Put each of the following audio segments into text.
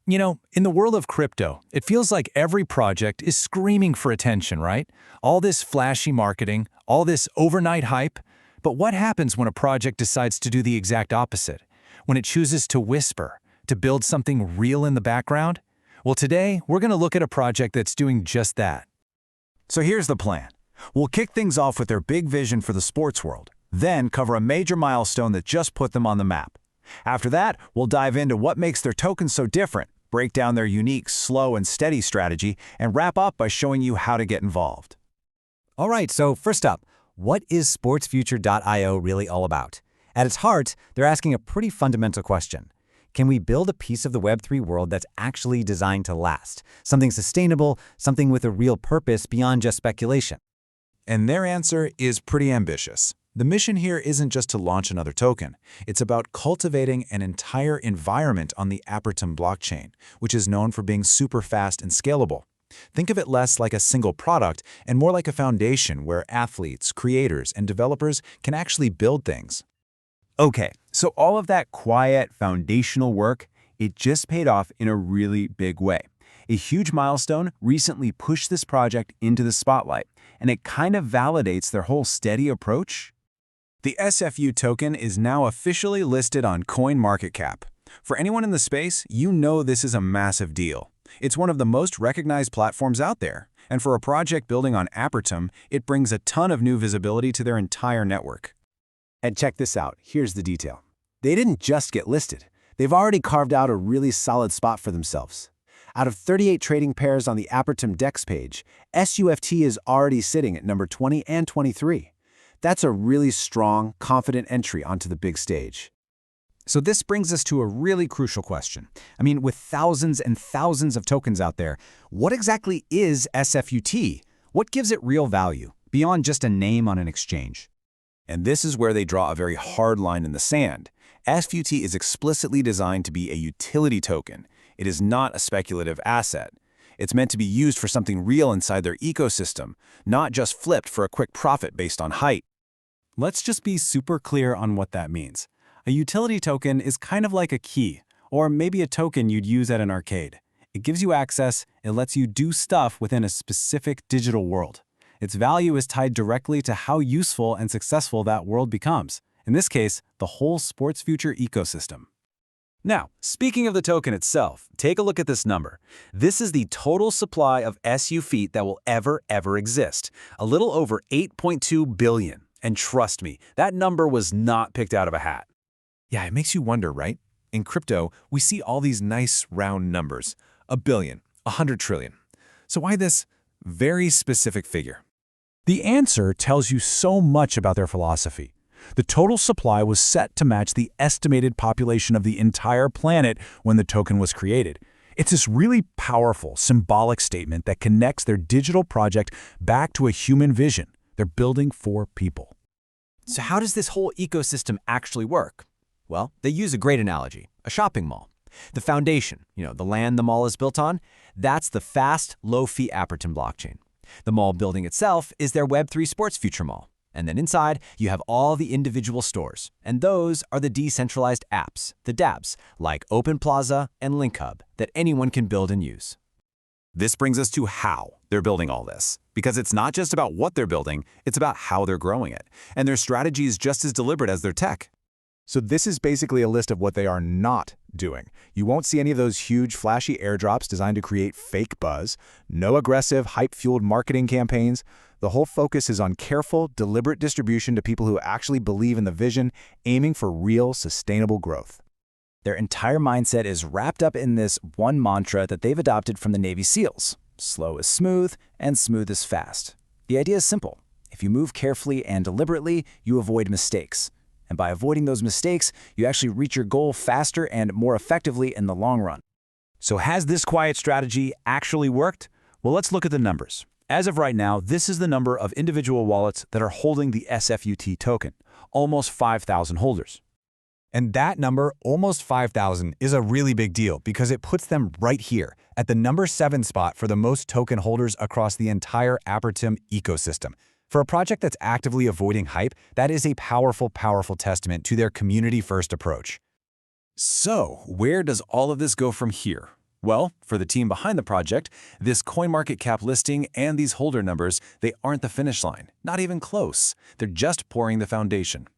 You know, in the world of crypto, it feels like every project is screaming for attention, right? All this flashy marketing, all this overnight hype. But what happens when a project decides to do the exact opposite? When it chooses to whisper, to build something real in the background? Well, today, we're going to look at a project that's doing just that. So here's the plan. We'll kick things off with their big vision for the sports world, then cover a major milestone that just put them on the map. After that, we'll dive into what makes their tokens so different, break down their unique, slow and steady strategy, and wrap up by showing you how to get involved. All right, so first up, what is SportsFuture.io really all about? At its heart, they're asking a pretty fundamental question. Can we build a piece of the Web3 world that's actually designed to last? Something sustainable, something with a real purpose beyond just speculation? And their answer is pretty ambitious. The mission here isn't just to launch another token. It's about cultivating an entire environment on the Apertum blockchain, which is known for being super fast and scalable. Think of it less like a single product and more like a foundation where athletes, creators, and developers can actually build things. Okay, so all of that quiet, foundational work, it just paid off in a really big way. A huge milestone recently pushed this project into the spotlight, and it kind of validates their whole steady approach. The SFUT token is now officially listed on CoinMarketCap. For anyone in the space, you know this is a massive deal. It's one of the most recognized platforms out there, and for a project building on Apertum, it brings a ton of new visibility to their entire network. And check this out, here's the detail. They didn't just get listed. They've already carved out a really solid spot for themselves. Out of 38 trading pairs on the Apertum DEX page, SUFT is already sitting at number 20 and 23. That's a really strong, confident entry onto the big stage. So this brings us to a really crucial question. I mean, with thousands and thousands of tokens out there, what exactly is SFUT? What gives it real value, beyond just a name on an exchange? And this is where they draw a very hard line in the sand. SFUT is explicitly designed to be a utility token. It is not a speculative asset. It's meant to be used for something real inside their ecosystem, not just flipped for a quick profit based on height. Let's just be super clear on what that means. A utility token is kind of like a key, or maybe a token you'd use at an arcade. It gives you access, it lets you do stuff within a specific digital world. Its value is tied directly to how useful and successful that world becomes. In this case, the whole SportsFuture ecosystem. Now, speaking of the token itself, take a look at this number. This is the total supply of SUFT that will ever exist. A little over 8.2 billion. And trust me, that number was not picked out of a hat. Yeah, it makes you wonder, right? In crypto, we see all these nice round numbers. 1 billion, 100 trillion. So why this very specific figure? The answer tells you so much about their philosophy. The total supply was set to match the estimated population of the entire planet when the token was created. It's this really powerful, symbolic statement that connects their digital project back to a human vision. They're building for people. So how does this whole ecosystem actually work? Well, they use a great analogy, a shopping mall. The foundation, the land the mall is built on, that's the fast, low-fee Apertum blockchain. The mall building itself is their Web3 SportsFuture Mall. And then inside, you have all the individual stores. And those are the decentralized apps, the dApps, like Open Plaza and LINKHUB, that anyone can build and use. This brings us to how they're building all this. Because it's not just about what they're building, it's about how they're growing it. And their strategy is just as deliberate as their tech. So this is basically a list of what they are not doing. You won't see any of those huge, flashy airdrops designed to create fake buzz, no aggressive, hype-fueled marketing campaigns. The whole focus is on careful, deliberate distribution to people who actually believe in the vision, aiming for real, sustainable growth. Their entire mindset is wrapped up in this one mantra that they've adopted from the Navy SEALs. Slow is smooth, and smooth is fast. The idea is simple. If you move carefully and deliberately, you avoid mistakes. And by avoiding those mistakes, you actually reach your goal faster and more effectively in the long run. So has this quiet strategy actually worked? Well, let's look at the numbers. As of right now, this is the number of individual wallets that are holding the SFUT token, almost 5,000 holders. And that number, almost 5,000, is a really big deal because it puts them right here at the number 7 spot for the most token holders across the entire Apertum ecosystem. For a project that's actively avoiding hype, that is a powerful, powerful testament to their community-first approach. So, where does all of this go from here? Well, for the team behind the project, this CoinMarketCap listing and these holder numbers, they aren't the finish line. Not even close. They're just pouring the foundation.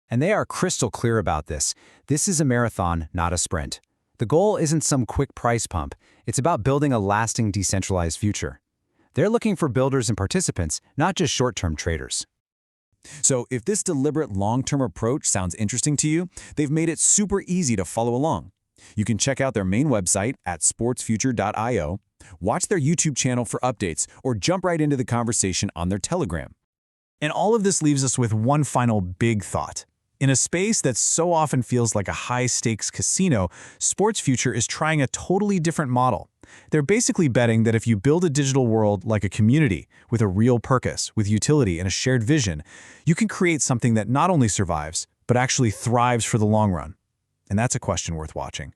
And they are crystal clear about this. This is a marathon, not a sprint. The goal isn't some quick price pump. It's about building a lasting decentralized future. They're looking for builders and participants, not just short-term traders. So if this deliberate long-term approach sounds interesting to you, they've made it super easy to follow along. You can check out their main website at sportsfuture.io, watch their YouTube channel for updates, or jump right into the conversation on their Telegram. And all of this leaves us with one final big thought. In a space that so often feels like a high-stakes casino, SportsFuture is trying a totally different model. They're basically betting that if you build a digital world like a community, with a real purpose, with utility and a shared vision, you can create something that not only survives, but actually thrives for the long run. And that's a question worth watching.